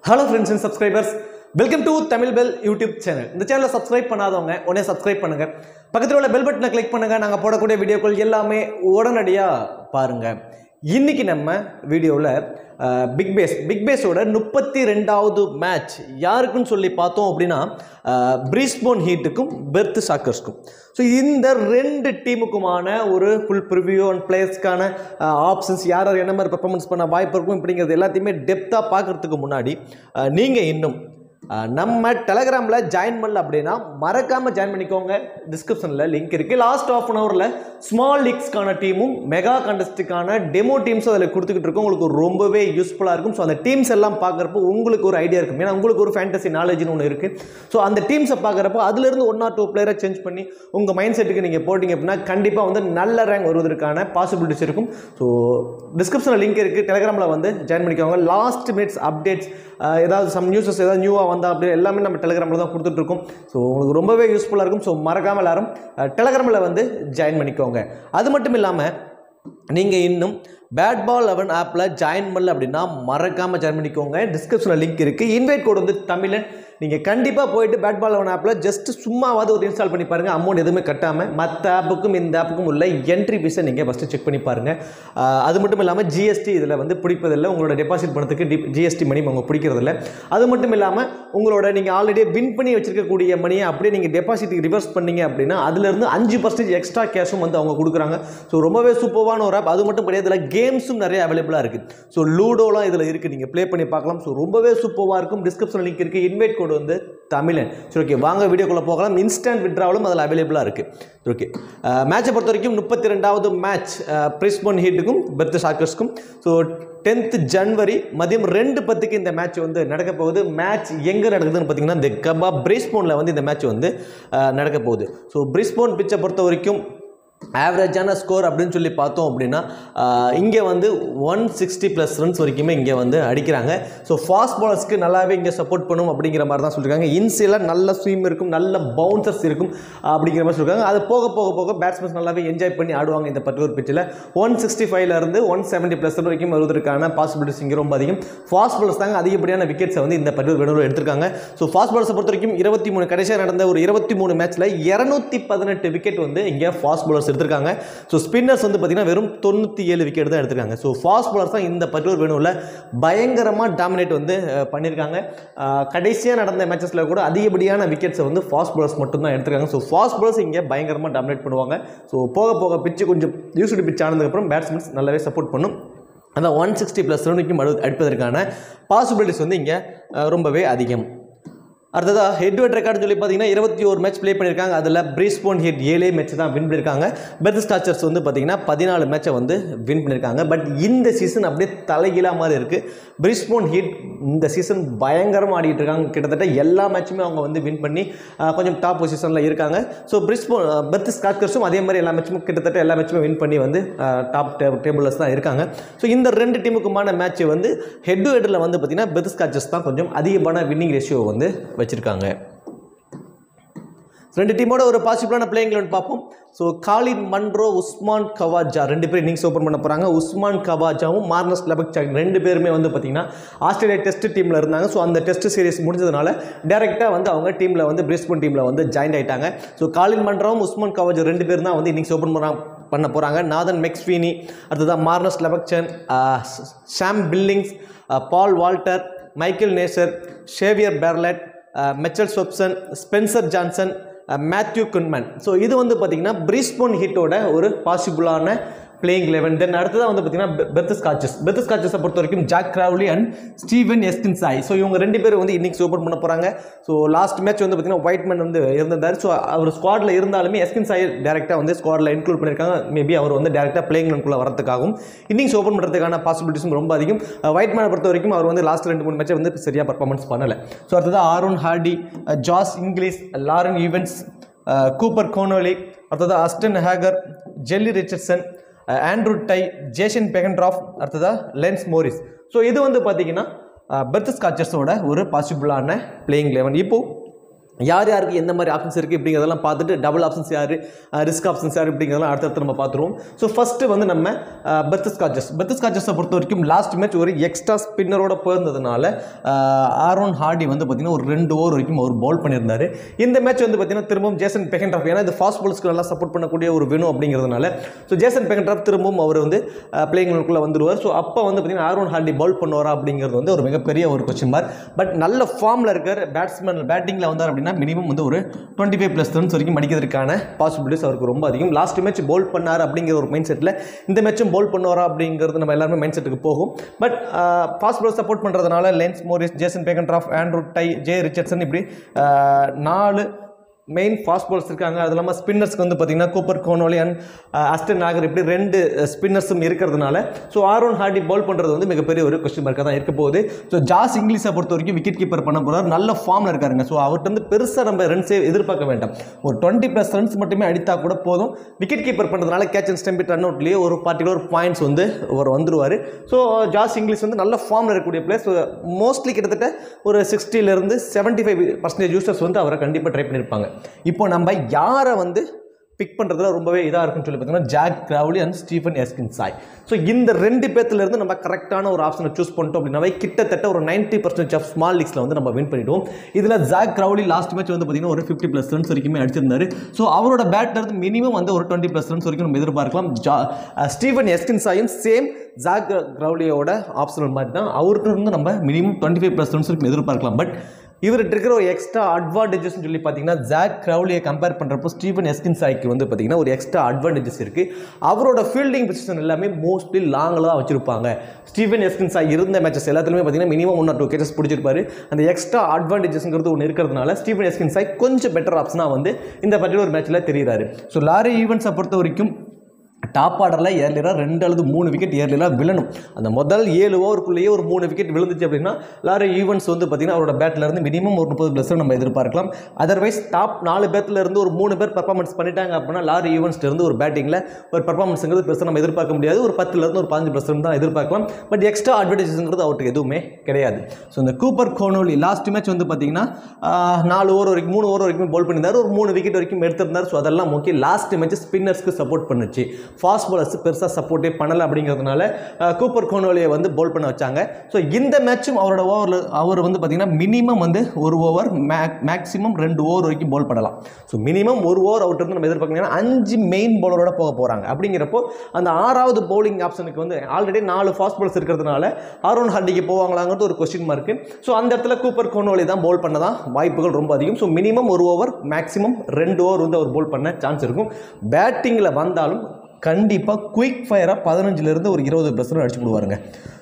Hello friends and subscribers, welcome to Tamil Bell YouTube channel. இந்த சேனலை subscribe பண்ணாதவங்க உடனே சப்ஸ்கிரைப் பண்ணுங்க. பக்கத்துல உள்ள பெல் பட்டனை கிளிக் பண்ணுங்க. நாங்க போடக்கூடிய வீடியோக்கள் எல்லாமே உடனடியா பாருங்க. இன்னைக்கு நம்ம வீடியோல பிக் பேஸோட 32வது மேட்ச் யாருக்குன்னு சொல்லி பார்த்தோம் அப்படின்னா பிரிஸ்பேன் ஹீட்டுக்கும் பெர்த் சாக்கர்ஸ்க்கும். ஸோ இந்த ரெண்டு டீமுக்குமான ஒரு ஃபுல் ப்ரிவியூ அண்ட் பிளேயர்ஸ்க்கான ஆப்ஷன்ஸ் யார் யார் என்ன மாதிரி பெர்ஃபார்மன்ஸ் பண்ண வாய்ப்பு இருக்கும் இப்படிங்கிறது எல்லாத்தையுமே டெப்த்தாக பார்க்குறதுக்கு முன்னாடி நீங்கள் இன்னும் நம்ம டெலகிராமில் ஜாயின் பண்ணல அப்படின்னா மறக்காமல் ஜாயின் பண்ணிக்கோங்க. டிஸ்கிரிப்ஷனில் லிங்க் இருக்குது. லாஸ்ட் ஆஃப் அன் ஹவரில் ஸ்மால் லீக்ஸ்க்கான டீமும் மெகா கண்டஸ்ட்டுக்கான டெமோ டீம்ஸும் அதில் கொடுத்துக்கிட்டு இருக்கோம். உங்களுக்கு ரொம்பவே யூஸ்ஃபுல்லாக இருக்கும். ஸோ அந்த டீம்ஸ் எல்லாம் பார்க்குறப்போ உங்களுக்கு ஒரு ஐடியா இருக்கும். ஏன்னா உங்களுக்கு ஒரு ஃபேண்டசி நாலேஜ்னு ஒன்று இருக்குது. ஸோ அந்த டீம்ஸை பார்க்குறப்போ அதுலேருந்து 1 or 2 பிளேயரை சேஞ்ச் பண்ணி உங்கள் மைண்ட் செட்டுக்கு நீங்கள் போட்டிங்க அப்படின்னா கண்டிப்பாக வந்து நல்ல ரேங்க் வருவதற்கான பாசிபிலிட்டிஸ் இருக்கும். ஸோ டிஸ்கிரிப்ஷனில் லிங்க் இருக்குது. டெலகிராமில் வந்து ஜாயின் பண்ணிக்கோங்க. லாஸ்ட் மினிட்ஸ் அப்டேட்ஸ் ஏதாவது சம் நியூஸஸ் ஏதாவது நியூவாக வந்தால் அப்படி எல்லாமே நம்ம டெலகிராமில் தான் கொடுத்துட்ருக்கோம். ஸோ உங்களுக்கு ரொம்பவே யூஸ்ஃபுல்லாக இருக்கும். ஸோ மறக்காமல் எல்லாரும் டெலகிராமில் வந்து ஜாயின் பண்ணிக்கோங்க. அது மட்டும் இல்லாமல் நீங்கள் இன்னும் பேட் பால் 11 ஆப்பில் ஜாயின் பண்ணல அப்படின்னா மறக்காமல் ஜாயின் பண்ணிக்கோங்க. டிஸ்கிரிப்ஷனில் லிங்க் இருக்குது. இன்வைட் கோட் வந்து தமிழன். நீங்கள் கண்டிப்பாக போயிட்டு பேட் பால் 11 ஆப்பில் ஜஸ்ட் சும்மாவது ஒரு இன்ஸ்டால் பண்ணி பாருங்கள். அமௌண்ட் எதுவுமே கட்டாமல் மற்ற ஆப்புக்கும் இந்த ஆப்புக்கும் உள்ள என்ட்ரி ஃபீஸை நீங்கள் ஃபஸ்ட்டு செக் பண்ணி பாருங்கள். அது மட்டும் இல்லாமல் ஜிஎஸ்டி இதில் வந்து பிடிப்பதில்லை. உங்களோட டெபாசிட் பண்ணதுக்கு ஜிஎஸ்டி மணி அவங்க பிடிக்கிறதில்ல. அது மட்டும் இல்லாமல் உங்களோட நீங்கள் ஆல்ரெடி வின் பண்ணி வச்சிருக்கக்கூடிய மணியை அப்படியே நீங்கள் டெபாசிட்டுக்கு ரிவர்ஸ் பண்ணீங்க அப்படின்னா அதுலேருந்து 5% எக்ஸ்ட்ரா கேஷும் வந்து அவங்க கொடுக்குறாங்க. ஸோ ரொம்பவே சூப்பரான ஒரு ஆப். அது மட்டும் கிடையாது, இதில் கேம்ஸும் நிறைய அவைலபிளாக இருக்குது. ஸோ லூடோலாம் இதில் இருக்குது, நீங்கள் ப்ளே பண்ணி பார்க்கலாம். ஸோ ரொம்பவே சூப்பராக இருக்கும். டிஸ்கிரிப்ஷனில் லிங்க் இருக்குது. இன்வைட் கோட் வந்து தமிழன். சரி, ஓகே, வாங்க வீடியோக்குள்ளே போகலாம். இன்ஸ்டன்ட் விட்ராவலும் அதில் அவைலபிளாக இருக்குது. ஓகே, மேட்சை பொறுத்த வரைக்கும் 32வது மேட்ச் பிரிஸ்பேன் ஹீட்டுக்கும் பெர்த் சாக்கர்ஸ்க்கும். ஸோ 10th January மதியம் 2:10 இந்த மேட்ச் வந்து நடக்க போகுது. மேட்ச் எங்கே நடக்குதுன்னு பார்த்தீங்கன்னா இந்த பிரிஸ்பேனில் வந்து இந்த மேட்ச் வந்து நடக்க போகுது. ஸோ பிரிஸ்பேன் பிச்சை பொறுத்த வரைக்கும் ஆவரேஜான ஸ்கோர் அப்படின்னு சொல்லி பார்த்தோம் அப்படின்னா இங்கே வந்து 160+ ரன்ஸ் வரைக்குமே இங்கே வந்து அடிக்கிறாங்க. ஸோ ஃபாஸ்ட் பாலர்ஸ்க்கு நல்லாவே இங்கே சப்போர்ட் பண்ணும் அப்படிங்கிற மாதிரி தான் சொல்லியிருக்காங்க. இன்சியில் நல்ல ஸ்விம் இருக்கும், நல்ல பவுன்சர்ஸ் இருக்கும் அப்படிங்கிற மாதிரி சொல்லியிருக்காங்க. அது போக போக போக பேட்ஸ்மேன்ஸ் நல்லாவே என்ஜாய் பண்ணி ஆடுவாங்க. இந்த பர்டிகுலர் பிச்சில் 165லேருந்து 170+ வரைக்கும் வருவதற்கான பாசிபிலிட்டிஸ் இங்கே ரொம்ப அதிகம். ஃபாஸ்ட் பாலர்ஸ் தாங்க அதிகப்படியான விக்கெட்ஸை வந்து இந்த பர்டிகுலர் வெனூரில் எடுத்திருக்காங்க. ஸோ ஃபாஸ்ட் பாலர்ஸை பொறுத்த வரைக்கும் 23 கடைசியாக நடந்த ஒரு 23 மேட்ச்சில் 218 விக்கெட் வந்து இங்கே ஃபாஸ்ட் பாலர்ஸ் எடுத்திருக்காங்க. ஸோ ஸ்பின்னர்ஸ் வந்து பார்த்தீங்கன்னா வெறும் 97 விக்கெட் தான் எடுத்திருக்காங்க. ஸோ ஃபாஸ்ட் பாலர்ஸ் தான் இந்த பர்டிகுலர் வெனூவில் பயங்கரமாக டாமினேட் வந்து பண்ணியிருக்காங்க. கடைசியாக நடந்த மேட்சஸில் கூட அதிகப்படியான விக்கெட்ஸை வந்து ஃபாஸ்ட் பாலர்ஸ் மட்டும்தான் எடுத்திருக்காங்க. ஸோ ஃபாஸ்ட் பாலர்ஸ் இங்கே பயங்கரமாக டாமினேட் பண்ணுவாங்க. ஸோ போக போக பிச்சு கொஞ்சம் யூஸ்டு பிச் ஆனதுக்கப்புறம் பேட்ஸ்மேன்ஸ் நல்லாவே சப்போர்ட் பண்ணும். அந்த 160+ ரன்னுக்கும் அடிப்பதற்கான பாசிபிலிட்டிஸ் வந்து இங்கே ரொம்பவே அதிகம். அடுத்ததாக ஹெட் டு ஹெட் ரெக்கார்டு சொல்லி பார்த்தீங்கன்னா 21 மேட்ச் ப்ளே பண்ணியிருக்காங்க. அதில் பிரிஸ்பேன் ஹீட் 7 மேட்ச் தான் வின் பண்ணியிருக்காங்க. பெர்த் சாக்கர்ஸ் வந்து பார்த்தீங்கன்னா 14 மேட்சை வந்து வின் பண்ணியிருக்காங்க. பட் இந்த சீசன் அப்படியே தலைகீழாக மாதிரி இருக்குது. பிரிஸ்பேன் ஹீட் இந்த சீசன் பயங்கரமாக ஆடிட்டு இருக்காங்க. கிட்டத்தட்ட எல்லா மேட்சுமே அவங்க வந்து வின் பண்ணி கொஞ்சம் டாப் பொசிஷனில் இருக்காங்க. ஸோ பெர்த் சாக்கர்ஸும் அதே மாதிரி எல்லா மேட்சுமே கிட்டத்தட்ட எல்லா மேட்சுமே வின் பண்ணி வந்து டாப் டேபிள்ஸ் தான் இருக்காங்க. ஸோ இந்த ரெண்டு டீமுக்குமான மேட்ச் வந்து ஹெட் டு ஹெட்டில் வந்து பார்த்தீங்கன்னா பெர்த் சாக்கர்ஸ் தான் கொஞ்சம் அதிகமான வின்னிங் ரேஷியோ வந்து வச்சிருக்காங்க. ரெண்டு டீமோட ஒரு பாசிபிளான பிளேயிங் லெவன் பார்ப்போம். ஸோ காலின் மன்ரோ, உஸ்மான் கவாஜா ரெண்டு பேரும் இன்னிங்ஸ் ஓப்பன் பண்ண போகிறாங்க. உஸ்மான் கவாஜாவும் மார்னஸ் லெபக்சாக் ரெண்டு பேருமே வந்து பார்த்தீங்கன்னா ஆஸ்திரேலியா டெஸ்ட் டீமில் இருந்தாங்க. ஸோ அந்த டெஸ்ட் சீரிஸ் முடிஞ்சதுனால டேரெக்டாக வந்து அவங்க டீமில் வந்து பிரிஸ்பேன் டீமில் வந்து ஜாயின் ஆகிட்டாங்க. ஸோ காலின் மன்ரோவும் உஸ்மான் கவாஜா ரெண்டு பேரும் தான் வந்து இன்னிங்ஸ் ஓப்பன் பண்ண போகிறாங்க. நாதன் மெக்ஸ்வீனி, அடுத்ததான் Marnus Labuschagne, Sam Billings, Paul Walter, Michael Neser, Xavier Bartlett, Mitchell Swepson, Spencer Johnson, Matthew Kuhnemann. So இது வந்து பார்த்தீங்கன்னா பிரிஸ்பேன் ஹீட்டோட ஒரு பாசிபிளான பிளேயிங் 11. தென் அடுத்ததாக வந்து பார்த்தீங்கன்னா பெர்த் ஸ்காட்சஸை பொறுத்த வரைக்கும் Zak Crawley and Steven Eskinazi. So இவங்க ரெண்டு பேரும் வந்து இன்னிங்ஸ் ஓப்பன் பண்ண போகிறாங்க. ஸோ லாஸ்ட் மேட்ச் வந்து பார்த்தீங்கன்னா ஒயிட்மேன் வந்து இருந்திருந்தார். ஸோ அவர் ஸ்குவாடில் இருந்தாலுமே எஸ்கின்சாய் டேரெக்டாக வந்து ஸ்குவாடில் இன்க்ளூட் பண்ணியிருக்காங்க. மேபி அவர் வந்து டேரெக்டாக பிளேயிங் லெவனுக்குள்ளே வரதுக்காகவும் இன்னிங்ஸ் ஓப்பன் பண்ணுறதுக்கான பாசிபிலிட்டிஸும் ரொம்ப அதிகம். ஒயிட்மேனை பொறுத்த வரைக்கும் அவர் வந்து லாஸ்ட் 2-3 மேட்சை வந்து சரியாக பர்ஃபார்மன்ஸ் பண்ணலை. ஸோ அடுத்ததாக Aaron Hardie, Josh Inglis, Laurie Evans, Cooper Connolly, அடுத்ததாக Ashton Agar, Jhye Richardson, Andrew Tye, Jason Behrendorff, அடுத்ததாக லென்ஸ் மோரிஸ். ஸோ இது வந்து பார்த்தீங்கன்னா பெர்த் ஸ்காட்சஸோட ஒரு பாசிபிளான பிளேயிங் 11. இப்போது யார் யாருக்கு எந்த மாதிரி ஆப்ஷன்ஸ் இருக்குது இப்படிங்கிறதெல்லாம் பார்த்துட்டு டபுள் ஆப்ஷன்ஸ் யார், ரிஸ்க் ஆப்ஷன்ஸ் யார் இப்படிங்கிறதெல்லாம் அடுத்தடுத்து நம்ம பார்த்துருவோம். ஸோ ஃபஸ்ட்டு வந்து நம்ம பெர்த்ஸ்காட்சஸை பொறுத்த வரைக்கும் லாஸ்ட் மேட்ச் ஒரு எக்ஸ்ட்ரா ஸ்பின்னரோட போயிருந்ததுனால ஆரோன் ஹார்டி வந்து பார்த்திங்கன்னா ஒரு 2 ஓவர் வரைக்கும் அவர் பவுல் பண்ணியிருந்தார். இந்த மேட்ச் வந்து பார்த்திங்கன்னா திரும்பவும் ஜேசன் பெகன்ட்ராஃப், ஏன்னா இது ஃபாஸ்ட் பால்ஸ்க்கு நல்லா சப்போர்ட் பண்ணக்கூடிய ஒரு வெனு அப்படிங்கிறதுனால ஸோ ஜேசன் பெகன்ட்ராஃப் திரும்பவும் அவர் வந்து பிளேயிங் குள்ளே வந்துடுவார். ஸோ அப்போ வந்து பார்த்திங்கன்னா ஆரோன் ஹார்டி பவுல் பண்ணுவாரா அப்படிங்கிறது வந்து ஒரு மிகப்பெரிய ஒரு கொஸ்டின் மார்க். பட் நல்ல ஃபார்மில் இருக்கிற பேட்டிங்கில் வந்தார் அப்படின்னா மினிமம் வந்து ஒரு 25+ ரன்ஸ் வரைக்கும் அடிக்கிறதுக்கான பாசிபிலிட்டிஸ் அவருக்கு ரொம்ப அதிகம். லாஸ்ட் மேட்ச் பவுல் பண்ணார் அப்படிங்கிற ஒரு மைண்ட் செட்டில் இந்த மேட்சும் பவுல் பண்ணுவாரா அப்படிங்கிறது நம்ம எல்லாருமே மைண்ட் செட்டுக்கு போகும். பட் ஃபாஸ்ட் பால் சப்போர்ட் பண்ணுறதுனால Lance Morris, Jason Behrendorff, Andrew Tye, Jhye Richardson இப்படி 4 மெயின் ஃபாஸ்ட் பால்ஸ் இருக்காங்க. அது இல்லாமல் ஸ்பின்னர்ஸ்க்கு வந்து பார்த்திங்கன்னா கூப்பர் கோனோலி அண்ட் அஸ்டன் நாகர் இப்படி 2 ஸ்பின்னர்ஸும் இருக்கிறதுனால ஸோ ஆரோன் ஹார்டி பவுல் பண்ணுறது வந்து மிகப்பெரிய ஒரு கொஸ்டின் மார்க்காக தான் இருக்க போகுது. ஸோ ஜாஸ் இங்கிலீஷை பொறுத்த வரைக்கும் விக்கெட் கீப்பர் பண்ண போகிறார், நல்ல ஃபார்மில் இருக்காருங்க. ஸோ அவர்கிட்ட வந்து பெருசாக நம்ம ரன்ஸே எதிர்பார்க்க வேண்டாம், ஒரு 20+ ரன்ஸ் மட்டுமே அடித்தா கூட போதும். விக்கெட் கீப்பர் பண்ணுறதுனால கேட்ச் அண்ட் ஸ்டம்பிட் ரன் அவுட்லேயே ஒரு பர்டிகுலர் பாயிண்ட்ஸ் வந்து அவர் வந்துடுவார். ஸோ ஜாஸ் இங்கிலீஷ் வந்து நல்ல ஃபார்மில் இருக்கக்கூடிய பிளேஸ். மோஸ்ட்லி கிட்டத்தட்ட ஒரு 60% 75% யூசர்ஸ் வந்து அவரை கண்டிப்பாக ட்ரை பண்ணியிருப்பாங்க. இப்போ நம்ம யாரை வந்து பிக் பண்ணுறதுல ரொம்பவே இதாக இருக்குன்னு சொல்லி பார்த்தீங்கன்னா ஜாக் கிரவுலி அண்ட் ஸ்டீஃபன் எஸ்கின்சாய். ஸோ இந்த 2 பேர்த்துலேருந்து நம்ம கரெக்டான ஒரு ஆப்ஷனை சூஸ் பண்ணிட்டோம் அப்படின்னாவே கிட்டத்தட்ட ஒரு 90% ஆஃப் ஸ்மால் லீக்ஸில் வந்து நம்ம வின் பண்ணிவிடுவோம். இதில் ஜாக் கிரவுலி லாஸ்ட் மேட்ச் வந்து பார்த்திங்கன்னா ஒரு 50+ ரன்ஸ் வரைக்குமே அடிச்சிருந்தாரு. ஸோ அவரோட பேட்லேருந்து மினிமம் வந்து ஒரு 20+ ரன்ஸ் வரைக்கும் நம்ம எதிர்பார்க்கலாம். ஸ்டீஃபன் எஸ்கின்சாயும் சேம் ஜாக் கிரவுலியோட ஆப்ஷனல் மாதிரி தான், அவர்கிட்ட இருந்து நம்ம மினிமம் 25+ ரன்ஸ் வரைக்கும் எதிர்பார்க்கலாம். பட் இவர்கிட்ட இருக்கிற ஒரு எக்ஸ்ட்ரா அட்வான்டேஜஸ் சொல்லி பார்த்தீங்கன்னா ஜாக் கிரவுலியை கம்பேர் பண்ணுறப்போ ஸ்டீஃபன் எஸ்கின்சாய்க்கு வந்து பார்த்திங்கன்னா ஒரு எக்ஸ்ட்ரா அட்வான்டேஜஸ் இருக்குது. அவரோட ஃபீல்டிங் பொசிஷன் எல்லாமே மோஸ்ட்லி லாங்கில் தான் வச்சுருப்பாங்க. ஸ்டீஃபன் எஸ்கின்சாய் இருந்த மேட்சஸ் எல்லாத்துலேயுமே பார்த்திங்கன்னா மினிமம் 1 or 2 கேச்சஸ் பிடிச்சிருப்பாரு. அந்த எக்ஸ்ட்ரா அட்வான்டேஜஸ்ங்கிறது ஒன்று இருக்கிறதுனால ஸ்டீஃபன் எஸ்கின்சாய் கொஞ்சம் பெட்டர் ஆப்ஷனாக வந்து இந்த பர்டிகுலர் மேட்ச்சில் தெரிகிறாரு. ஸோ லாரி ஈவன்ஸை பொறுத்த வரைக்கும் டாப் ஆர்டரில் ஏர்லியராக 2 அல்லது 3 விக்கெட் ஏர்லியராக விழணும். அந்த முதல் 7 ஓவருக்குள்ளேயே ஒரு 3 விக்கெட் விழுந்துச்சு அப்படின்னா லாரி ஈவன்ஸ் வந்து பார்த்திங்கன்னா அவரோட பேட்டில் இருந்து மினிமம் ஒரு 30+ நம்ம எதிர்பார்க்கலாம். அதர்வைஸ் டாப் 4 பேர்த்துல இருந்து ஒரு 3 பேர் பர்ஃபார்மன்ஸ் பண்ணிட்டாங்க அப்படின்னா லாரி ஈவன்ஸ்ல இருந்து ஒரு பேட்டிங்கில் ஒரு பர்ஃபார்மன்ஸுங்கிறது பெருசாக நம்ம எதிர்பார்க்க முடியாது. ஒரு 10% ஒரு 15% தான் எதிர்பார்க்கலாம். பட் எக்ஸ்ட்ரா அட்வான்டேஜஸ்ங்கிறது அவருக்கு எதுவுமே கிடையாது. ஸோ இந்த கூப்பர் கோனோலி லாஸ்ட் மேட்ச் வந்து பார்த்திங்கன்னா 4 ஓவர் வரைக்கும் 3 ஓவர் வரைக்கும் பவுல் பண்ணியிருந்தார், ஒரு 3 விக்கெட் வரைக்கும் எடுத்திருந்தார். ஸோ அதெல்லாம் ஓகே. லாஸ்ட் மேட்ச் ஸ்பின்னர்ஸ்க்கு சப்போர்ட் பண்ணுச்சு, ஃபாஸ்ட் பாலர்ஸ் பெருசாக சப்போர்ட்டே பண்ணலை அப்படிங்கிறதுனால கூப்பர் கோனோலியை வந்து பவுல் பண்ண வச்சாங்க. ஸோ இந்த மேட்சும் அவரோட ஓவரில் அவர் வந்து பார்த்திங்கன்னா மினிமம் வந்து 1 ஓவர் மேக்ஸிமம் 2 ஓவர் வரைக்கும் பவுல் பண்ணலாம். ஸோ மினிமம் 1 ஓவர் அவுட் இருந்து நம்ம எதிர்பார்க்கணும். 5 மெயின் பவுலரோட போக போகிறாங்க. அப்படிங்கிறப்போ அந்த 6வது பவுலிங் ஆப்ஷனுக்கு வந்து ஆல்ரெடி 4 ஃபாஸ்ட் பால்ஸ் இருக்கிறதுனால ஆரோன் ஹார்டிக்கு போவாங்களாங்கிறது ஒரு கொஸ்டின் மார்க்கு. ஸோ அந்த இடத்துல கூப்பர் கோனோலி தான் பவுல் பண்ண தான் வாய்ப்புகள் ரொம்ப அதிகம். So minimum 1 over maximum 2 over வந்து அவர் பவுல் பண்ண சான்ஸ் இருக்கும். பேட்டிங்கில் வந்தாலும் கண்டிப்பாக குயிக் ஃபயராக 15 ஒரு 20% அடிச்சு விடுவாருங்க.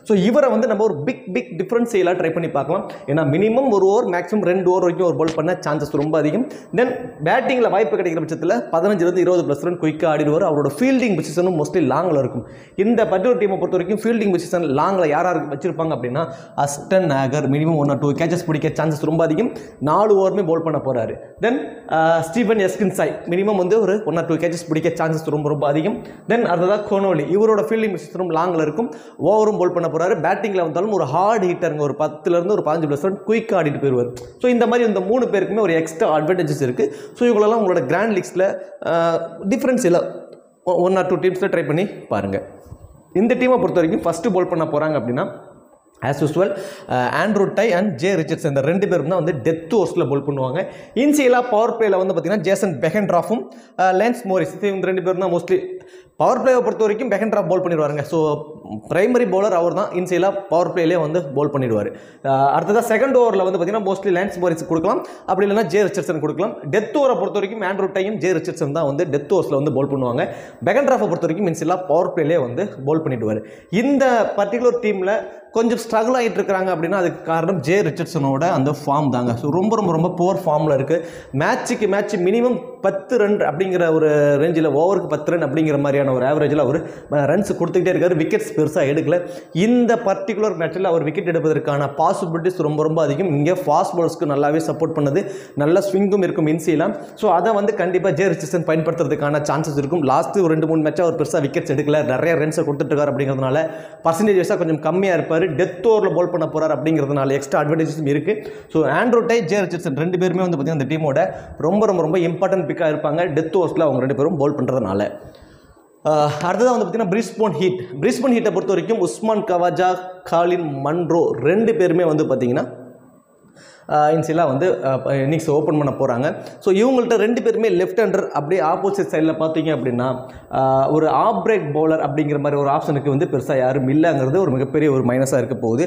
ஸோ இவரை வந்து நம்ம ஒரு பிக் டிஃப்ரென்ஸியலாக ட்ரை பண்ணி பார்க்கலாம். ஏன்னா மினிமம் 1 ஓவர் மேக்ஸிமம் 2 ஓவர் வரைக்கும் ஒரு பவுல் பண்ண சான்சஸ் ரொம்ப அதிகம். தென் பேட்டிங்கில் வாய்ப்பு கிடைக்கிற பட்சத்தில் 15-20% குயிக்காக ஆடிடுவார். அவரோட ஃபீல்டிங் பொசிஷனும் மோஸ்ட்லி லாங்கில் இருக்கும். இந்த பர்டிகுலர் டீமை பொறுத்த வரைக்கும் ஃபீல்டிங் பொசிஷன் லாங்கில் யாராருக்கு வச்சிருப்பாங்க அப்படின்னா அஸ்டன் நாகர் மினிமம் 1 or 2 கேச்சஸ் பிடிக்க சான்சஸ் ரொம்ப அதிகம். 4 ஓவருமே பவுல் பண்ண போகிறாரு. தென் ஸ்டீஃபன் எஸ்கின்சாய் மினிமம் வந்து ஒரு 1 or 2 கேச்சஸ் பிடிக்க சான்சஸ் ரொம்ப அதிகம். தென் அடுத்ததாக கோனோலி, இவரோட ஃபீல்டிங் பொசிஷனும் லாங்கில் இருக்கும், ஓவரும் பவுல் பண்ண போகிறாரு. பேட்டிங்கில் வந்தாலும் ஒரு ஹார்ட் ஹிட்டருங்க, ஒரு 10 ஒரு 15% குயிக்காக ஆடிட்டு போயிடுவார். ஸோ இந்த மாதிரி இந்த 3 பேருக்குமே ஒரு எக்ஸ்ட்ரா அட்வான்டேஜஸ் இருக்குது. ஸோ இவங்களெல்லாம் உங்களோட கிராண்ட் லீக்ஸில் டிஃப்ரென்ஸ் இல்லை 1 or 2 டீம்ஸில் ட்ரை பண்ணி பாருங்கள். இந்த டீமை பொறுத்த வரைக்கும் ஃபஸ்ட்டு பவுல் பண்ண போகிறாங்க அப்படின்னா as usual Andrew Tye and J Richardson இந்த 2 பேரும் தான் வந்து டெத் ஓவர்ஸில் பவுல் பண்ணுவாங்க. இன்சியலாக பவர் பிளேயில் வந்து பார்த்திங்கன்னா ஜேசன் பெகன்ட்ராஃபும் லேன்ஸ் மோரிஸ் இந்த 2 பேரும் தான் மோஸ்ட்லி பவர் பிளேயை பொறுத்த வரைக்கும் பெகன்ட்ராஃப் பவுல் பண்ணிடுவாருங்க. ஸோ பிரைமரி பவுலர் அவர் தான். இன்சியலாக பவர் பிளேலே வந்து பவுல் பண்ணிடுவார். அடுத்ததாக செகண்ட் ஓவரில் வந்து பார்த்திங்கன்னா மோஸ்ட்லி லேன்ஸ் மோரிஸ் கொடுக்கலாம், அப்படி இல்லைனா ஜே ரிச்சர்ட்சன் கொடுக்கலாம். டெத் ஓவரை பொறுத்த வரைக்கும் ஆண்ட்ரூ டையும் ஜே ரிச்சர்ட்சன் தான் வந்து டெத் ஓவர்ஸில் வந்து பவுல் பண்ணுவாங்க. பெகன்ட்ராஃபை பொறுத்த வரைக்கும் இன்சியலாக பவர் பிளேலே வந்து பவுல் பண்ணிடுவார். இந்த பர்டிகுலர் டீமில் கொஞ்சம் ஸ்ட்ரகிள் ஆகிட்டு இருக்கிறாங்க அப்படின்னா அதுக்கு காரணம் ஜே ரிச்சர்ட்சனோட அந்த ஃபார்ம் தாங்க. ஸோ ரொம்ப புவர் ஃபார்மில் இருக்குது. மேட்சுக்கு மேட்ச் மினிமம் 10 ரன் அப்படிங்கிற ஒரு ரேஞ்சில், ஓவருக்கு 10 ரன் அப்படிங்கிற மாதிரியான ஒரு ஆவரேஜில் அவர் ரன்ஸ் கொடுத்துக்கிட்டே இருக்காரு. விக்கெட்ஸ் பெருசாக எடுக்கல. இந்த பர்டிகுலர் மேட்சில் அவர் விக்கெட் எடுப்பதற்கான பாசிபிலிட்டிஸ் ரொம்ப ரொம்ப அதிகம். இங்கே ஃபாஸ்ட் பாலர்ஸ்க்கு நல்லாவே சப்போர்ட் பண்ணுது, நல்ல ஸ்விங்கும் இருக்கும் இன்சிலாம். ஸோ அதை வந்து கண்டிப்பாக ஜே ரிச்சர்ட்சன் பயன்படுத்துறதுக்கான சான்சஸ் இருக்கும். லாஸ்ட்டு ஒரு 2-3 மேட்சாக அவர் பெருசாக விக்கெட்ஸ் எடுக்கல, நிறைய ரன்ஸை கொடுத்துட்ருக்காரு. அப்படிங்கிறதுனால பர்சன்டேஜ் வைஸாக கொஞ்சம் கம்மியாக இருப்பார். டெத் ஓவரில் பால் பண்ண போகிறார் அப்படிங்கிறதுனால எக்ஸ்ட்ரா அட்வான்டேஜஸும் இருக்குது. So Andrew Tye, Jhye Richardson 2 பேருமே வந்து பார்த்திங்கன்னா இந்த டீமோட ரொம்ப ரொம்ப ரொம்ப இம்பார்ட்டன்ட் பிக்காக இருப்பாங்க டெத் ஓவர்ஸில் அவங்க 2 பேரும் பால் பண்ணுறதுனால. அடுத்ததாக வந்து பார்த்திங்கன்னா பிரிஸ்பன் ஹீட்டை பொறுத்த வரைக்கும் உஸ்மான் கவாஜா, காலின் மன்ரோ 2 பேருமே வந்து பார்த்திங்கன்னா இன்சிலாக வந்து இன்னிங்ஸ் ஓப்பன் பண்ண போகிறாங்க. ஸோ இவங்கள்ட்ட 2 பேருமே லெஃப்ட் ஹேண்டர். அப்படியே ஆப்போசிட் சைடில் பார்த்தீங்க அப்படின்னா ஒரு ஆஃப் பிரேக் பவுலர் அப்படிங்கிற மாதிரி ஒரு ஆப்ஷனுக்கு வந்து பெருசாக யாரும் இல்லைங்கிறது ஒரு மிகப்பெரிய ஒரு மைனஸாக இருக்க போகுது.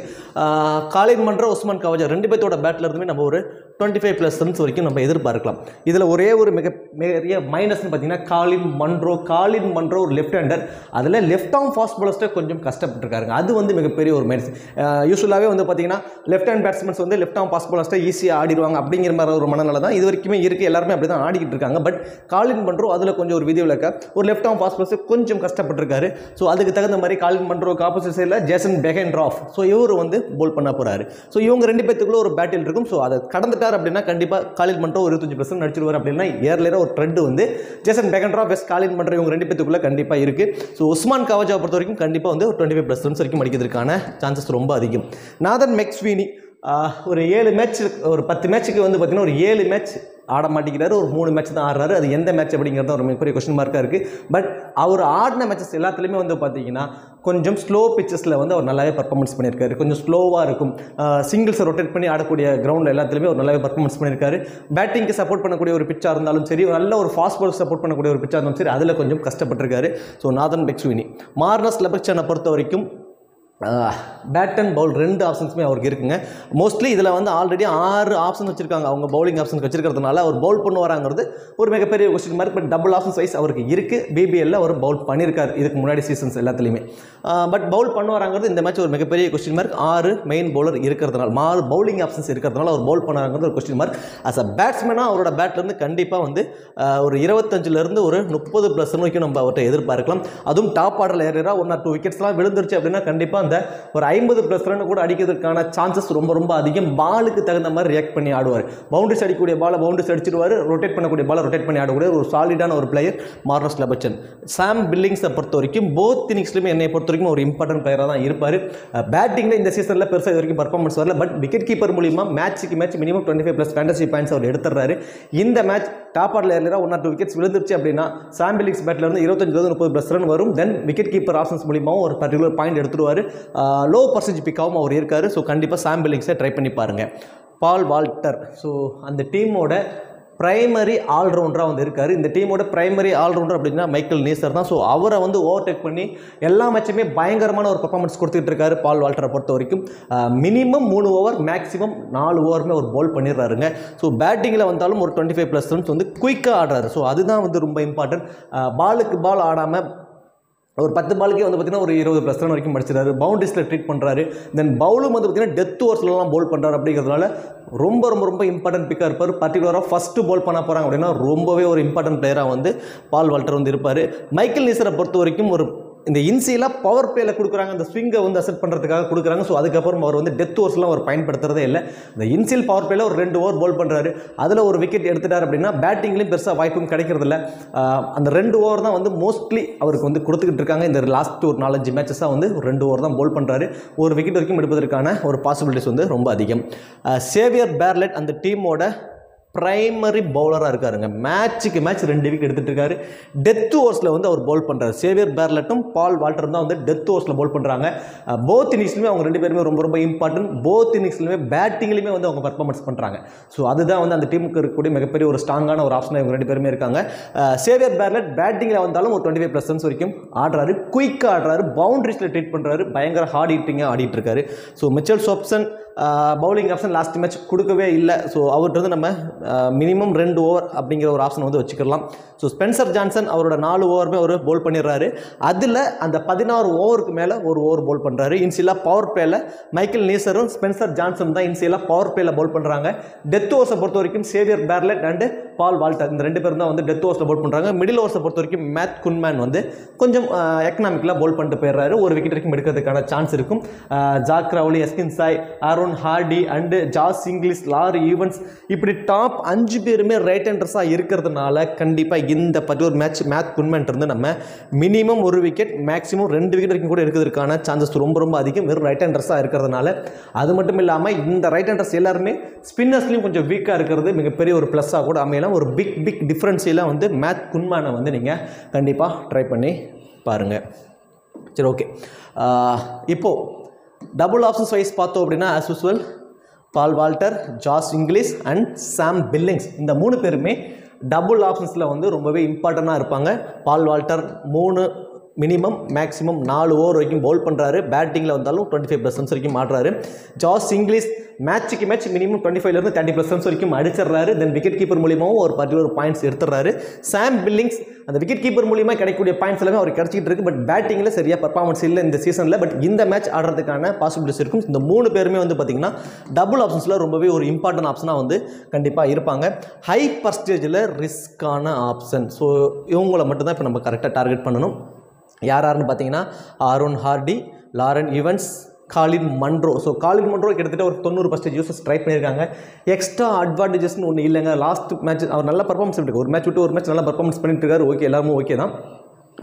காலின் மன்ரோ, உஸ்மான் கவாஜா 2 பேர்த்தோட பேட்டில் இருந்துமே நம்ம ஒரு 25+ ரன்ஸ் வரைக்கும் நம்ம எதிர்பார்க்கலாம். இதில் ஒரே ஒரு மிகப்பெரிய மைனஸ்னு பார்த்தீங்கன்னா காலின் மன்ரோ ஒரு லெஃப்ட் ஹேண்டர். அதில் லெஃப்ட் ஆர்ம் ஃபாஸ்ட் பாலர்ஸ்ட்டை கொஞ்சம் கஷ்டப்பட்டுருக்காருங்க. அது வந்து மிகப்பெரிய ஒரு மைனஸ். யூஸ்வலாகவே வந்து பார்த்தீங்கன்னா லெஃப்ட் ஹேண்ட் பேட்ஸ்மேன்ஸ் வந்து லெஃப்ட் ஆர்ம் ஃபாஸ்ட் பாலர்ஸ் ஈஸியாக ஆடிடுவாங்க அப்படிங்கிற மாதிரி ஒரு மனநிலை தான் இது வரைக்குமே இருக்குது. எல்லாருமே அப்படி தான் ஆடிக்கிட்டு இருக்காங்க. பட் காலின் மன்ரோ அதில் கொஞ்சம் ஒரு விதிவிலக்க ஒரு லெஃப்ட் ஆர்ம் ஃபாஸ்ட் பாலர்ஸ் கொஞ்சம் கஷ்டப்பட்டிருக்காரு. ஸோ அதுக்கு தகுந்த மாதிரி காலின் மன்ரோக்கு ஆப்போசிட் சைடில் ஜேசன் பெஹென்ட்ராஃப், ஸோ இவர் வந்து போல் பண்ண போகிறாரு. ஸோ இவங்க 2 பேத்துக்குள்ள ஒரு பேட்டில் இருக்கும். ஸோ அதை கடந்துட்டார் அப்படின்னா கண்டிப்பாக காலின் மன்ரோ ஒரு 25% நடிச்சிருவார். அப்படின்னா ஏர்லியராக ஒரு ட்ரெண்ட் வந்து ஜேசன் பெஹென்ட்ராஃப் வெஸ் காலின் மன்ரோ இவங்க 2 பேத்துக்குள்ள கண்டிப்பாக இருக்குது. ஸோ உஸ்மான் கவாஜாவை பொறுத்த வரைக்கும் கண்டிப்பாக வந்து ஒரு 25+ ரன்ஸ் வரைக்கும் அடிக்கிறதுக்கான சான்சஸ் ரொம்ப அதிகம். நாதன் மெக்ஸ்வீனி ஒரு 7 மேட்ச், ஒரு 10 மேட்ச்சுக்கு வந்து பார்த்திங்கன்னா ஒரு 7 மேட்ச் ஆட மாட்டேங்கிறாரு. ஒரு 3 மேட்ச் தான் ஆடுறாரு. அது எந்த மேட்ச் அப்படிங்கிறது ஒரு மிகப்பெரிய கொஸ்டின் மார்க்காக இருக்குது. பட் அவர் ஆடின மேட்சஸ் எல்லாத்துலேயுமே வந்து பார்த்தீங்கன்னா கொஞ்சம் ஸ்லோ பிச்சஸில் வந்து அவர் நல்லாவே பர்ஃபார்மன்ஸ் பண்ணியிருக்காரு. கொஞ்சம் ஸ்லோவாக இருக்கும், சிங்கிள்ஸை ரொட்டேட் பண்ணி ஆடக்கூடிய கிரவுண்டில் எல்லாத்துலேயுமே அவர் நல்லாவே பர்ஃபார்மன்ஸ் பண்ணியிருக்காரு. பேட்டிங்க்கு சப்போர்ட் பண்ணக்கூடிய ஒரு பிச்சாக இருந்தாலும் சரி, நல்ல ஒரு ஃபாஸ்ட் பால் சப்போர்ட் பண்ணக்கூடிய ஒரு பிச்சாக இருந்தாலும் சரி, அதில் கொஞ்சம் கஷ்டப்பட்டிருக்காரு. ஸோ நாதன் மெக்ஸ்வீனி. மார்னஸ் லெபக்சனை பொறுத்த வரைக்கும் பேட் அண்ட் பவுல் 2 ஆப்ஷன்ஸுமே அவருக்கு இருக்குங்க. மோஸ்ட்லி இதில் வந்து ஆல்ரெடி 6 ஆப்ஷன் வச்சுருக்காங்க. அவங்க பவுலிங் ஆப்ஷன் வச்சிருக்கிறதுனால அவர் பவுல் பண்ணுவாராங்கிறது ஒரு மிகப்பெரிய question mark. But double options wise அவருக்கு இருக்குது. பிபிஎல்ல அவர் பவுல் பண்ணியிருக்காரு இதுக்கு முன்னாடி சீசன்ஸ் எல்லாத்துலேயுமே. பட் பவுல் பண்ணுவாராங்கிறது இந்த மேட்ச் ஒரு மிகப்பெரிய கொஸ்டின் மார்க். 6 மெயின் பவுலர் இருக்கிறதுனால, 6 பவுலிங் ஆப்ஷன்ஸ் இருக்கிறதுனால அவர் பவுல் பண்ணுவாராங்கிறது ஒரு கொஸ்டின் மார்க். அஸ் அ பேட்ஸ்மேனாக அவரோட பேட்லேருந்து கண்டிப்பாக வந்து ஒரு 25லேருந்து ஒரு 30+ ரன் வரைக்கும் நம்ம அவர்கிட்ட எதிர்பார்க்கலாம். அதுவும் டாப் ஆர்டரில் ஏறினா 1 or 2 விக்கெட்ஸ்லாம் விழுந்துருச்சு அப்படின்னா கண்டிப்பாக ஒரு 50+ ரன் கூட அடிக்கிறதுக்கான சான்சஸ் ரொம்ப ரொம்ப அதிகம். பாலுக்கு தகுந்த மாதிரி ரியாக்ட் பண்ணி ஆடுவார். பவுண்டரிஸ் அடிக்கக்கூடிய பாலை பவுண்டரிஸ் அடிச்சிடுவார், ரொட்டேட் பண்ணக்கூடிய பாலை ரொட்டேட் பண்ணி ஆடக்கூடிய ஒரு சாலிடான ஒரு பிளேயர் மார்னஸ் லெபக்சன். சாம் பில்லிங்ஸை பொறுத்த வரைக்கும் போத் இன்னிங்ஸ்லையுமே என்னை பொறுத்த வரைக்கும் ஒரு இம்பார்ட்டன்ட் பிளேயராக தான் இருப்பார். பேட்டிங்கில் இந்த சீசனில் பெருசாக இது வரைக்கும் பர்ஃபார்மன்ஸ் வரல. பட் விக்கெட் கீப்பர் மூலிமா மேட்ச்சுக்கு மேட்ச் மினிமம் 25+ ஃபேண்டசி பாயிண்ட்ஸ் அவர் எடுத்துடுறாரு. இந்த மேட்ச் டாப் ஆர்டரில் ஏறினா 1 or 2 விக்கெட்ஸ் விழுந்துருச்சு அப்படின்னா சாம் பில்லிங்ஸ் பேட்டில் இருந்து 25-30+ ரன் வரும். தென் விக்கெட் கீப்பர் ஆப்ஷன்ஸ் மூலியமாகவும் ஒரு பர்டிகுலர் பாயிண்ட் எடுத்துருவார். லோ பர்சன்டேஜ் பிக்காகவும் அவர் இருக்காரு. ஸோ கண்டிப்பாக சாம் பில்லிங்ஸை ட்ரை பண்ணி பாருங்கள். பால் வால்டர், ஸோ அந்த டீமோட பிரைமரி ஆல்ரவுண்டராக வந்து இருக்கார். இந்த டீமோட பிரைமரி ஆல்ரவுண்டர் அப்படின்னா மைக்கேல் நீசர் தான். ஸோ அவரை வந்து ஓவர்டேக் பண்ணி எல்லா மேட்சுமே பயங்கரமான ஒரு பர்ஃபார்மன்ஸ் கொடுத்துட்டு இருக்காரு. பால் வால்டரை பொறுத்த வரைக்கும் மினிமம் 3 ஓவர், மேக்ஸிமம் 4 ஓவருமே அவர் பால் பண்ணிடுறாருங்க. ஸோ பேட்டிங்கில் வந்தாலும் ஒரு 25+ ரன்ஸ் வந்து குயிக்காக ஆடுறாரு. ஸோ அதுதான் வந்து ரொம்ப இம்பார்ட்டன்ட். பாலுக்கு பால் ஆடாமல் ஒரு 10 பாலுக்கே வந்து பார்த்தீங்கன்னா ஒரு 20+ ரன் வரைக்கும் அடிச்சிடாரு. பவுண்டரிஸில் ட்ரீட் பண்ணுறாரு. தென் பவுலும் வந்து பார்த்தீங்கன்னா டெத் ஓவர்ஸ்லாம் பவுல் பண்ணுறாரு. அப்படிங்கிறதுனால ரொம்ப ரொம்ப ரொம்ப இம்பார்ட்டன்ட் பிக்காக இருப்பார். பர்டிகுலராக ஃபஸ்ட்டு பால் பண்ண போகிறாங்க அப்படின்னா ரொம்பவே ஒரு இம்பார்ட்டன்ட் பிளேயராக வந்து பால் வால்டர் வந்து இருப்பார். மைக்கேல் நீசரை பொறுத்த வரைக்கும் ஒரு இந்த இன்சியெல்லாம் பவர் பிளேயில் கொடுக்குறாங்க, அந்த ஸ்விங்கை வந்து அசெட் பண்ணுறதுக்காக கொடுக்குறாங்க. ஸோ அதுக்கப்புறம் அவர் வந்து டெத் ஓவர்ஸ்லாம் அவர் பயன்படுத்துறதே இல்லை. இந்த இன்சியல் பவர் பிளேயில் ஒரு 2 ஓவர் பால் பண்ணுறாரு. அதில் ஒரு விக்கெட் எடுத்துட்டார் அப்படின்னா பேட்டிங்லேயும் பெருசாக வாய்ப்பும் கிடைக்கிறதில்ல. அந்த 2 ஓவர் தான் வந்து மோஸ்ட்லி அவருக்கு வந்து கொடுத்துக்கிட்டு இருக்காங்க. இந்த லாஸ்ட் ஒரு 4-5 மேட்சஸாக வந்து ஒரு 2 ஓவர் தான் பால் பண்ணுறாரு. ஒரு விக்கெட் வரைக்கும் எடுப்பதற்கான ஒரு பாசிபிலிட்டிஸ் வந்து ரொம்ப அதிகம். சேவியர் பேர்லெட் அந்த டீமோட பிரைமரி பவுலராக இருக்காருங்க. மேட்சுக்கு மேட்ச் 2 விக்கெட் எடுத்துகிட்டு இருக்காரு. டெத் ஓவர்ஸில் வந்து அவர் பவுல் பண்ணுறாரு. சேவியர் பேர்லெட்டும் பால் வால்டரும் தான் வந்து டெத் ஓவர்ஸில் பவுல் பண்ணுறாங்க. போத் இன்னிங்ஸ்லையுமே அவங்க 2 பேருமே ரொம்ப ரொம்ப இம்பார்ட்டன்ட். போத் இன்னிங்ஸ்லையுமே பேட்டிங்லையுமே வந்து அவங்க பர்ஃபார்மன்ஸ் பண்ணுறாங்க. ஸோ அதுதான் வந்து அந்த டீமுக்கு இருக்கக்கூடிய மிகப்பெரிய ஒரு ஸ்ட்ராங்கான ஒரு ஆப்ஷனாக இவங்க 2 பேருமே இருக்காங்க. சேவியர் பேர்லெட் பேட்டிங்கில் வந்தாலும் ஒரு 25+ ரன்ஸ் வரைக்கும் ஆடுறாரு. குயிக்காக ஆடுறாரு. பவுண்டரிஸில் ட்ரீட் பண்ணுறாரு. பயங்கர ஹார்ட் ஹிட்டிங்காக ஆடிட்டு இருக்காரு. So Mitchell Swepson bowling option last match கொடுக்கவே இல்லை. ஸோ அவர்கிட்ட வந்து நம்ம மினிமம் 2 ஓவர் அப்படிங்கிற ஒரு ஆப்ஷன் வந்து வச்சுக்கலாம். ஸோ ஸ்பென்சர் ஜான்சன் அவரோட 4 ஓவருமே அவர் பவுல் பண்ணிடுறாரு. அதில் அந்த 16 ஓவருக்கு மேலே ஒரு ஓவர் பவுல் பண்ணுறாரு. இன்சியலாக பவர் பிளேயில் மைக்கேல் நீசரும் ஸ்பென்சர் ஜான்சன் தான் இன்சியலாக பவர் பிளேயில் பவுல் பண்ணுறாங்க. டெத் ஓவர்ஸை பொறுத்த வரைக்கும் சேவியர் பேர்லெட் அண்டு பால் வால்டர் இந்த 2 பேரும் தான் வந்து டெத் ஓவர்ஸில் போல் பண்ணுறாங்க. மிடில் ஓவர்ஸை பொறுத்த வரைக்கும் மேத் குன்மேன் வந்து கொஞ்சம் எக்கனாமிக்கலாக போல் பண்ணிட்டு போயிடுறாரு. ஒரு விக்கெட் வரைக்கும் எடுக்கிறதுக்கான சான்ஸ் இருக்கும். Zak Crawley, Eskinazi, Aaron Hardie and Josh Inglis, Laurie Evans இப்படி டாப் 5 பேருமே ரைட் ஹேண்டர்ஸாக இருக்கிறதுனால கண்டிப்பாக இந்த பர்டிகுலர் மேட்ச் மேத் குன்மேன் இருந்து நம்ம மினிமம் 1 விக்கெட் மேக்ஸிமம் 2 விக்கெட் வரைக்கும் கூட இருக்கிறதுக்கான சான்சஸ் ரொம்ப அதிகம் வெறும் ரைட் ஹேண்டர்ஸாக இருக்கிறதுனால. அது மட்டும் இல்லாமல் இந்த ரைட் ஹேண்டர்ஸ் எல்லாருமே ஸ்பின்னர்ஸ்லையும் கொஞ்சம் வீக்காக இருக்கிறது மிகப்பெரிய ஒரு ப்ளஸ்ஸாக கூட அமையலாம். ஒரு பிக் டிஃப்ரென்ஸில் வந்து மேத் குன்மேனை வந்து நீங்கள் கண்டிப்பாக ட்ரை பண்ணி பாருங்கள். சரி, ஓகே. இப்போது டபுள் ஆப்ஷன்ஸ் வைஸ் பார்த்தோம் அப்படின்னா as usual Paul Walter, jazz Inglis and Sam Billings இந்த 3 பேருமே டபுள் ஆப்ஷன்ஸில் வந்து ரொம்பவே இம்பார்ட்டண்ட்டாக இருப்பாங்க. பால் வால்டர் 3 மினிமம் மேக்ஸிமம் 4 ஓவர் வரைக்கும் பவுல் பண்ணுறாரு. பேட்டிங்கில் வந்தாலும் 25+ ரன்ஸ் வரைக்கும் ஆடுறாரு. ஜாஸ் இங்கிலீஷ் மேட்சுக்கு மேட்ச் மினிமம் 25லேருந்து 30+ ரன்ஸ் வரைக்கும் அடிச்சிடுறாரு. தென் விக்கெட் கீப்பர் மூலியமாகவும் ஒரு பர்டிகுலர் பாயிண்ட்ஸ் எடுத்துடுறாரு. சாம் பில்லிங்ஸ் அந்த விக்கெட் கீப்பர் மூலியமாக கிடைக்கக்கூடிய பாயிண்ட்ஸ் எல்லாமே அவர் கிடச்சிட்டு இருக்கு. பட் பேட்டிங்கில் சரியாக பர்ஃபார்மன்ஸ் இல்லை இந்த சீசனில். பட் இந்த மேட்ச் ஆடுறதுக்கான பாசிபிலிட்டிஸ் இருக்கும். இந்த 3 பேருமே வந்து பார்த்திங்கன்னா டபுள் ஆப்ஷன்ஸில் ரொம்பவே ஒரு இம்பார்ட்டன்ட் ஆப்ஷனாக வந்து கண்டிப்பாக இருப்பாங்க. ஹை பர்சன்டேஜில் ரிஸ்க்கான ஆப்ஷன். ஸோ இவங்களை மட்டும்தான் இப்போ நம்ம கரெக்டாக டார்கெட் பண்ணணும். யாருன்னு பார்த்தீங்கன்னா ஆரோன் ஹார்டி, லாரன் ஈவன்ஸ், காலின் மன்ரோ. ஸோ காலின் மன்ரோ கிட்டத்தட்ட ஒரு 90% யூசர்ஸ் ட்ரை பண்ணியிருக்காங்க. எக்ஸ்ட்ரா அட்வான்டேஜஸ்னு ஒன்று இல்லைங்க. லாஸ்ட் மேட்ச் அவர் நல்ல பர்ஃபார்மன்ஸ் பண்ணிட்டு ஒரு மேட்ச் விட்டு ஒரு மேட்ச் நல்லா பர்ஃபார்மன்ஸ் பண்ணிட்டு இருக்காரு. ஓகே, எல்லாருமே ஓகே தான்.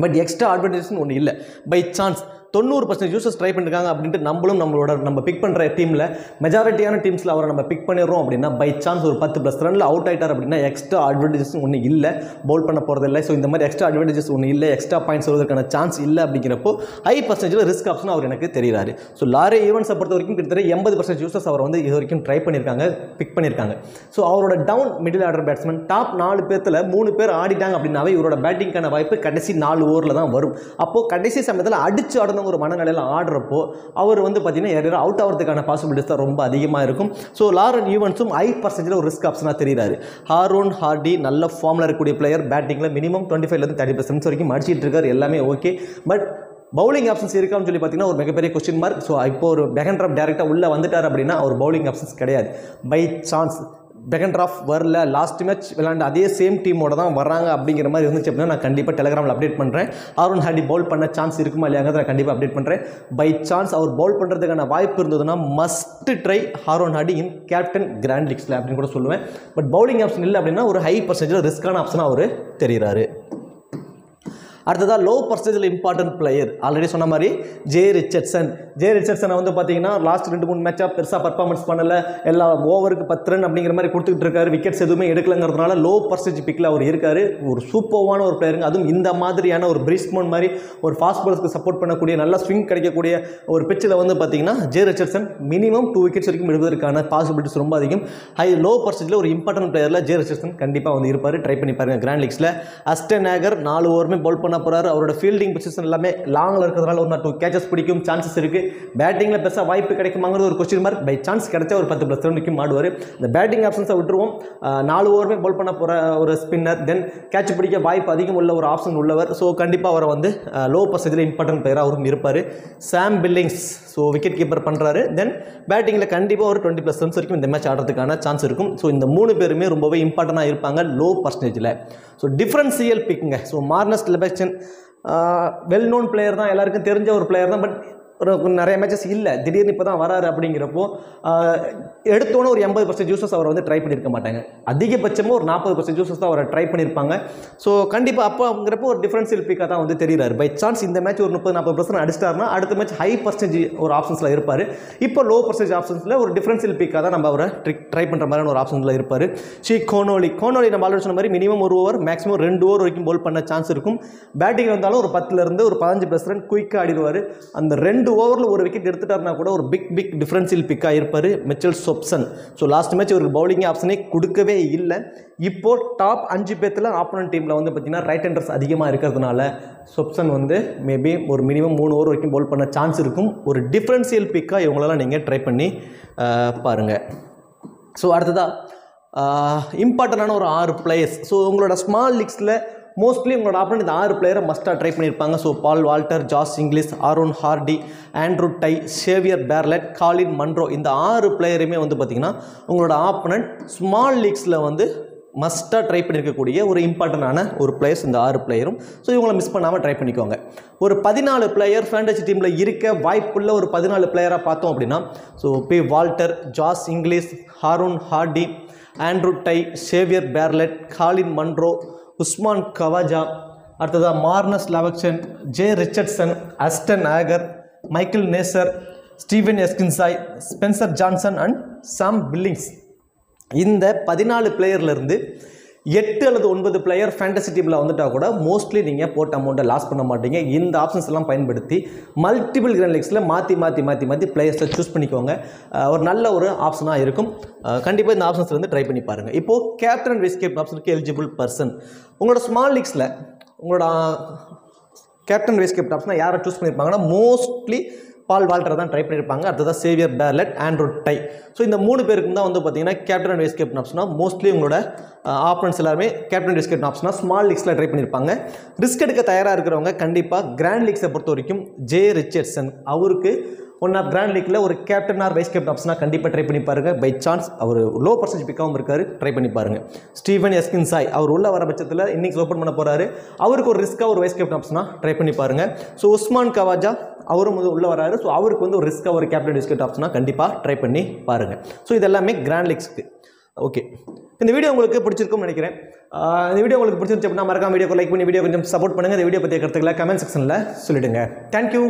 பட் எக்ஸ்ட்ரா அட்வான்டேஜஸ்னு ஒன்று இல்லை. பை சான்ஸ் 90% யூசர்ஸ் ட்ரை பண்ணியிருக்காங்க அப்படின்ட்டு நம்ம பிக் பண்ணுற டீமில் மெஜாரிட்டியான டீம்ஸில் அவரை நம்ம பிக் பண்ணிடுறோம் அப்படின்னா பை சான்ஸ் ஒரு 10+ ரனில் அவுட் ஆகிட்டார் அப்படின்னா எக்ஸ்ட்ரா அட்வான்டேஜஸ் ஒன்று இல்லை, பவுல் பண்ண போகிறதில்லை. ஸோ இந்த மாதிரி எக்ஸ்ட்ரா அட்வான்டேஜஸ் ஒன்று இல்லை, எக்ஸ்ட்ரா பாயிண்ட்ஸ் வருவதற்கான சான்ஸ் இல்லை. அப்படிங்கிறப்போ ஹை பர்சன்டேஜில் ரிஸ்க் ஆப்ஷன் அவர் எனக்கு தெரிகிறாரு. ஸோ லாரி ஈவன்ஸை பொறுத்த வரைக்கும் கிட்டத்தட்ட 80% யூசர்ஸ் அவர் வந்து இது வரைக்கும் ட்ரை பண்ணியிருக்காங்க, பிக் பண்ணியிருக்காங்க. ஸோ அவரோட down middle order batsman top 4 பேர்த்தில் 3 பேர் ஆடிட்டாங்க அப்படின்னாவே இவரோட பேட்டிங்கான வாய்ப்பு கடைசி 4 ஓவரில் தான் வரும். அப்போது கடைசி சமயத்தில் அடிச்சு ஆடணும் ஒரு மனநிலையில் ஆடுறப்போ அவர் வந்து பார்த்தீங்கன்னா யாரும் அவுட் ஆகிறதுக்கான பாசிபிலிட்டிஸ் தான் ரொம்ப அதிகமாக இருக்கும். ஸோ லாரன் ஈவன்ஸும் ஹை பர்சன்டேஜில் ஒரு ரிஸ்க் ஆப்ஷனாக தெரிகிறாரு. ஆரோன் ஹார்டி நல்ல ஃபார்மில் இருக்கக்கூடிய பிளேயர், பேட்டிங்கில் மினிமம் 25லேருந்து 30+ ரன்ஸ் வரைக்கும் அடிச்சிட்டு இருக்காரு. எல்லாமே ஓகே. பட் பவுலிங் ஆப்ஷன்ஸ் இருக்கான்னு சொல்லி பார்த்தீங்கன்னா ஒரு மிகப்பெரிய கொஸ்டின் மார்க். ஸோ இப்போ ஒரு பெகன் ட்ராப் டேரெக்டாக உள்ளே வந்துட்டார் அப்படின்னா அவர் பவுலிங் ஆப்ஷன்ஸ் கிடையாது. பை சான்ஸ் பெகன் ட்ராப் வரல, லாஸ்ட் மேட்ச் விளையாண்டு அதே சேம் டீமோட தான் வராங்க அப்படிங்கிற மாதிரி இருந்துச்சு அப்படின்னா நான் கண்டிப்பாக டெலிகிராமில் அப்டேட் பண்ணுறேன். ஆரோன் ஹார்டி பவுல் பண்ண சான்ஸ் இருக்குமா இல்லையாங்கிறத நான் கண்டிப்பாக அப்டேட் பண்ணுறேன். பை சான்ஸ் அவர் பவுல் பண்ணுறதுக்கான வாய்ப்பு இருந்ததுன்னா மஸ்ட் ட்ரை ஆரோன் ஹார்டி இன் கேப்டன் கிராண்ட் லீக்ஸில் அப்படின்னு கூட சொல்லுவேன். பட் பவுலிங் ஆப்ஷன் இல்லை அப்படின்னா ஒரு ஹை பர்சன்டேஜில் ரிஸ்க்கான ஆப்ஷனாக அவர் தெரிகிறாரு. அடுத்ததாக லோ பர்சன்டேஜில் இம்பார்ட்டன்ட் பிளேயர் ஆல்ரெடி சொன்ன மாதிரி ஜே ரிச்சர்ட்சனை வந்து பார்த்தீங்கன்னா லாஸ்ட் 2-3 மேட்சாக பெருசாக பர்ஃபார்மன்ஸ் பண்ணலை. எல்லா ஓவருக்கு 10 ரன் அப்படிங்கிற மாதிரி கொடுத்துட்டு இருக்காரு. விக்கெட்ஸ் எதுவுமே எடுக்கலங்கிறதுனால லோ பர்சன்டேஜ் பிக்கில் அவர் இருக்கார். ஒரு சூப்பர்வான ஒரு பிளேயருங்க. அதுவும் இந்த மாதிரியான ஒரு பிரிஸ்மோன் மாதிரி ஒரு ஃபாஸ்ட் பாலர்ஸ்க்கு சப்போர்ட் பண்ணக்கூடிய நல்ல ஸ்விங் கிடைக்கக்கூடிய ஒரு பிச்சில் வந்து பார்த்தீங்கன்னா ஜே ரிச்சர்ட்சன் மினிமம் 2 விக்கெட்ஸ் வரைக்கும் எடுப்பதற்கான பாசிபிலிட்டிஸ் ரொம்ப அதிகம். லோ பர்சன்டேஜில் ஒரு இம்பார்ட்டன்ட் பிளேயரில் ஜே ரிச்சர்ட்சன் கண்டிப்பாக வந்து இருப்பார். ட்ரை பண்ணி பாருங்கள். கிராண்ட் லீக்ஸில் அஸ்டன் ஏகர் 4 ஓவருமே பவுல் பண்ண போகிறாரு. அவரோட ஃபீல்டிங் பொசிஷன் எல்லாமே லாங்கில் இருக்கிறதுனால ஒரு 2 கேச்சஸ் பிடிக்கும் சான்சஸ் இருக்குது. பேட்டிங்கில் பெருசாக வாய்ப்பு கிடைக்குமாங்கிறது ஒரு கொஸ்டின் மார்க். பை சான்ஸ் கிடைச்சா ஒரு 10+ ரன்னுக்கும் ஆடுவார். இந்த பேட்டிங் ஆப்ஷன்ஸை விட்டுருவோம். 4 ஓவருமே பவுல் பண்ண போகிற ஒரு ஸ்பின்னர், தென் கேட்ச் பிடிக்க வாய்ப்பு அதிகம் உள்ள ஒரு ஆப்ஷன் உள்ளவர். ஸோ கண்டிப்பாக அவரை வந்து லோ பர்சன்டேஜில் இம்பார்ட்டன்ட் பிளேயராக அவரும் இருப்பார். Sam Billings so wicket keeper பண்ணுறாரு. தென் பேட்டிங்கில் கண்டிப்பாக ஒரு 20+ ரன்ஸ் வரைக்கும் இந்த மேட்ச் ஆடுறதுக்கான சான்ஸ் இருக்கும். ஸோ இந்த 3 பேருமே ரொம்பவே இம்பார்ட்டண்டாக இருப்பாங்க லோ பர்சன்டேஜில். ஸோ டிஃப்ரென்ஷியல் பிக்குங்க. So Marnus Labuschagne well known player தான், எல்லாருக்கும் தெரிஞ்ச ஒரு பிளேயர் தான். பட் நிறைய மேட்சஸ் இல்லை, திடீர்னு இப்போ தான் வராரு. அப்படிங்கிறப்போ எடுத்தோன்னே ஒரு 80% யூசர்ஸ் அவரை வந்து ட்ரை பண்ணியிருக்க மாட்டாங்க. அதிகபட்சமாக ஒரு 40% யூசர்ஸ் தான் அவரை ட்ரை பண்ணியிருப்பாங்க. ஸோ கண்டிப்பாக அப்போங்கிறப்போ ஒரு டிஃபரன்ஷியல் பிக்காக தான் வந்து தெரிகிறாரு. பை சான்ஸ் இந்த மேட்ச் ஒரு 30-40% அடிச்சிட்டாருன்னா அடுத்த மேட்ச் ஹை பர்சன்டேஜ் ஒரு ஆப்ஷன்ஸில் இருப்பார். இப்போ லோ பர்சன்டேஜ் ஆப்ஷன்ஸில் ஒரு டிஃபரன்ஷியல் பிக்காக தான் நம்ம அவரை ட்ரை பண்ணுற மாதிரியான ஒரு ஆப்ஷனில் இருப்பார். கோனோலி நம்ம ஆல்ரெடி சொன்ன மாதிரி மினிமம் 1 ஓவர் மேக்ஸிமம் 2 ஓவர் வரைக்கும் பவுல் பண்ண சான்ஸ் இருக்கும். பேட்டிங் வந்தாலும் ஒரு 10லேருந்து ஒரு 15+ ரன் குயிக்காக ஆடிடுவார். அந்த 2 ஓவரில் ஒரு விக்கெட் எடுத்துட்டாருனா கூட ஒரு பிக் டிஃபரன்ஷியல் பிக்காக இருப்பார் மிச்சல் சொப்சன். ஸோ லாஸ்ட் மேட்ச் ஒரு பவுலிங் ஆப்ஷனே கொடுக்கவே இல்லை. இப்போ டாப் 5 பேர்த்தில் ஆப்போனன்ட் டீமில் வந்து பார்த்தீங்கன்னா ரைட் ஹேண்டர்ஸ் அதிகமாக இருக்கிறதுனால சொப்சன் வந்து மேபி ஒரு மினிமம் 3 ஓவர் வரைக்கும் பவுல் பண்ண சான்ஸ் இருக்கும். ஒரு டிஃபரன்ஷியல் பிக்காக இவங்களெல்லாம் நீங்கள் ட்ரை பண்ணி பாருங்கள். ஸோ அடுத்ததாக இம்பார்ட்டண்டான ஒரு 6 பிளேயர்ஸ். ஸோ உங்களோட ஸ்மால் லீக்ஸில் மோஸ்ட்லி உங்களோட ஆப்போனன்ட் இந்த 6 பிளேயரை மஸ்ட்டாக ட்ரை பண்ணியிருப்பாங்க. ஸோ பால் வால்டர், ஜாஸ் Inglis, Aaron Hardie, Andrew Tye, Xavier Bartlett, Colin Munro இந்த 6 பிளேயருமே வந்து பார்த்திங்கன்னா உங்களோட ஆப்போனன்ட் ஸ்மால் லீக்ஸில் வந்து மஸ்ட்டாக ட்ரை பண்ணியிருக்கக்கூடிய ஒரு இம்பார்ட்டண்டான ஒரு பிளேயர்ஸ் இந்த 6 பிளேயரும். ஸோ இவங்களை மிஸ் பண்ணாமல் ட்ரை பண்ணிக்கோங்க. ஒரு 14 பிளேயர் ஃபேண்டசி டீமில் இருக்க வாய்ப்புள்ள ஒரு 14 பிளேயராக பார்த்தோம் அப்படின்னா, ஸோ பி வால்டர், ஜாஸ் Inglis, Aaron Hardie, Andrew Tye, Xavier Bartlett, Colin Munro, Usman Khawaja, அடுத்ததாக Marnus Labuschagne, Jhye Richardson, Ashton Agar, Michael Neser, Steven Eskinazi, Spencer Johnson and Sam Billings. இந்த 14 பிளேயர்லேருந்து 8 அல்லது 9 பிளேயர் ஃபேண்டசி டீமில் வந்துட்டால் கூட மோஸ்ட்லி நீங்கள் போட்ட அமௌண்ட்டை லாஸ் பண்ண மாட்டீங்க. இந்த ஆப்ஷன்ஸ் எல்லாம் பயன்படுத்தி மல்டிபிள் கிராண்ட் லீக்ஸில் மாற்றி பிளேயர்ஸை சூஸ் பண்ணிக்கோங்க. ஒரு நல்ல ஒரு ஆப்ஷனாக இருக்கும். கண்டிப்பாக இந்த ஆப்ஷன்ஸ் வந்து ட்ரை பண்ணி பாருங்கள். இப்போது கேப்டன் அண்ட் வைஸ் கேப்டன் ஆப்ஷனுக்கு எலிஜிபிள் பர்சன் உங்களோட ஸ்மால் லீக்ஸில் உங்களோட கேப்டன் வைஸ் கேப்டன் ஆப்ஷனாக யாரை சூஸ் பண்ணியிருப்பாங்கன்னா மோஸ்ட்லி பால் வால்டர் தான் ட்ரை பண்ணியிருப்பாங்க. அடுத்ததாக Xavier Bartlett, Andrew Tye. So இந்த 3 பேருக்கு தான் வந்து பார்த்தீங்கன்னா கேப்டன் அண்ட் வைஸ் கேப்டன் ஆப்ஷனாக மோஸ்ட்லி உங்களோட ஆப்பனன்ஸ் எல்லாருமே கேப்டன் வைஸ் கேப்டன் ஆப்ஷனாக ஸ்மால் லீக்ஸில் ட்ரை பண்ணியிருப்பாங்க. ரிஸ்க் எடுக்க தயாராக இருக்கிறவங்க கண்டிப்பாக கிராண்ட் லீக்ஸை பொறுத்த வரைக்கும் ஜே ரிச்சர்ட்சன் அவருக்கு ஒன் ஆஃப் கிராண்ட் லீக்கில் ஒரு கேப்டன் ஆர் வைஸ் கேப்டன் ஆப்ஷனாக கண்டிப்பாக ட்ரை பண்ணி பாருங்கள். பை சான்ஸ் அவர் லோ பர்சன்டேஜ் பிக்காகவும் இருக்காரு, ட்ரை பண்ணி பாருங்கள். ஸ்டீவன் எஸ்கின்சாய் அவர் உள்ள வர பட்சத்தில் இன்னிங்ஸ் ஓப்பன் பண்ண போகிறாரு, அவருக்கு ஒரு ரிஸ்க்காக ஒரு வைஸ் கேப்டன் ஆப்ஷனாக ட்ரை பண்ணி பாருங்கள். ஸோ உஸ்மான் கவாஜா அவரும் வந்து உள்ளே வராரு. ஸோ அவருக்கு வந்து ஒரு ரிஸ்க்காக ஒரு கேப்டன் வைஸ் கேப்டன் ஆப்ஷனாக கண்டிப்பாக ட்ரை பண்ணி பாருங்கள். ஸோ இதெல்லாமே கிராண்ட் லீக்ஸ்க்கு. ஓகே, இந்த வீடியோ உங்களுக்கு பிடிச்சிருக்கும்னு நினைக்கிறேன். இந்த வீடியோ உங்களுக்கு பிடிச்சிருச்சு அப்படின்னா மறக்காம வீடியோக்கு லைக் பண்ணி வீடியோ கொஞ்சம் சப்போர்ட் பண்ணுங்கள். இந்த வீடியோ பற்றிய கருத்துக்களை கமெண்ட் செக்ஷனில் சொல்லிவிடுங்க. தேங்க்யூ.